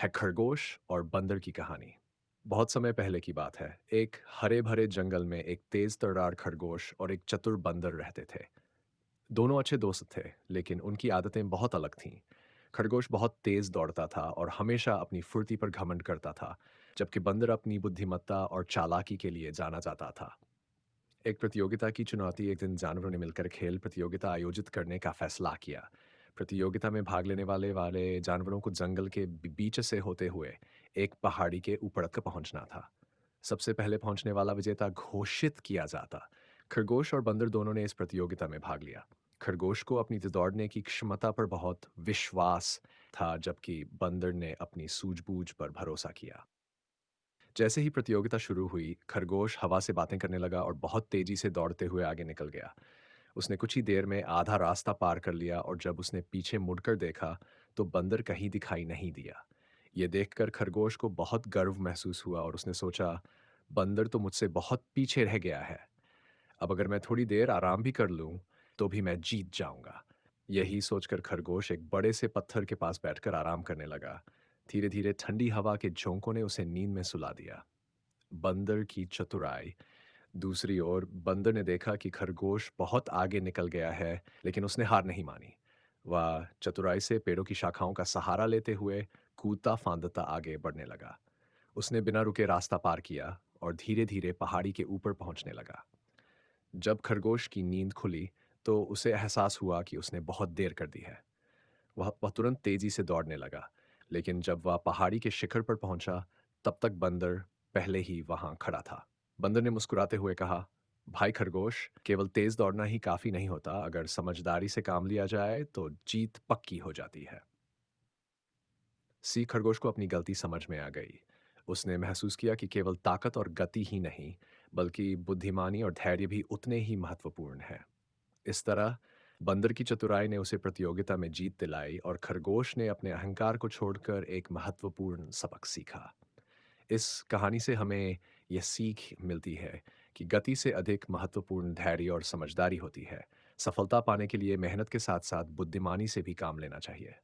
है खरगोश और बंदर की कहानी। बहुत समय पहले की बात है। एक हरे भरे जंगल में एक तेज तर्रार खरगोश और एक चतुर बंदर रहते थे। दोनों अच्छे दोस्त थे, लेकिन उनकी आदतें बहुत अलग थीं। खरगोश बहुत तेज दौड़ता था और हमेशा अपनी फुर्ती पर घमंड करता था, जबकि बंदर अपनी बुद्धिमत्ता और चालाकी के लिए जाना जाता था। एक प्रतियोगिता की चुनौती एक दिन जानवरों ने मिलकर खेल प्रतियोगिता आयोजित करने का फैसला किया। प्रतियोगिता में भाग लेने वाले वाले जानवरों को जंगल के बीच से होते हुए एक पहाड़ी के ऊपर तक पहुंचना था। सबसे पहले पहुंचने वाला विजेता घोषित किया जाता। खरगोश और बंदर दोनों ने इस प्रतियोगिता में भाग लिया। खरगोश को अपनी दौड़ने की क्षमता पर बहुत विश्वास था, जबकि बंदर ने अपनी सूझबूझ पर भरोसा किया। जैसे ही प्रतियोगिता शुरू हुई, खरगोश हवा से बातें करने लगा और बहुत तेजी से दौड़ते हुए आगे निकल गया। उसने कुछ ही देर में आधा रास्ता पार कर लिया और जब उसने पीछे मुड़कर देखा, तो बंदर कहीं दिखाई नहीं दिया। ये देखकर खरगोश को बहुत गर्व महसूस हुआ और उसने सोचा, बंदर तो मुझसे बहुत पीछे रह गया है। अब अगर मैं थोड़ी देर आराम भी कर लूं, तो भी मैं जीत जाऊंगा। यही सोचकर खरगोश एक बड़े से पत्थर के पास बैठकर आराम करने लगा। धीरे धीरे ठंडी हवा के झोंकों ने उसे नींद में सुला दिया। बंदर की चतुराई। दूसरी ओर बंदर ने देखा कि खरगोश बहुत आगे निकल गया है, लेकिन उसने हार नहीं मानी। वह चतुराई से पेड़ों की शाखाओं का सहारा लेते हुए कूदता फांदता आगे बढ़ने लगा। उसने बिना रुके रास्ता पार किया और धीरे धीरे पहाड़ी के ऊपर पहुंचने लगा। जब खरगोश की नींद खुली, तो उसे एहसास हुआ कि उसने बहुत देर कर दी है। वह तुरंत तेजी से दौड़ने लगा, लेकिन जब वह पहाड़ी के शिखर पर पहुंचा, तब तक बंदर पहले ही वहां खड़ा था। बंदर ने मुस्कुराते हुए कहा, भाई खरगोश, केवल तेज दौड़ना ही काफी नहीं होता। अगर समझदारी से काम लिया जाए तो जीत पक्की हो जाती है। सी खरगोश को अपनी गलती समझ में आ गई। उसने महसूस किया कि केवल ताकत और गति ही नहीं, बल्कि बुद्धिमानी और धैर्य भी उतने ही महत्वपूर्ण है। इस तरह बंदर की चतुराई ने उसे प्रतियोगिता में जीत दिलाई और खरगोश ने अपने अहंकार को छोड़कर एक महत्वपूर्ण सबक सीखा। इस कहानी से हमें यह सीख मिलती है कि गति से अधिक महत्वपूर्ण धैर्य और समझदारी होती है। सफलता पाने के लिए मेहनत के साथ साथ बुद्धिमानी से भी काम लेना चाहिए।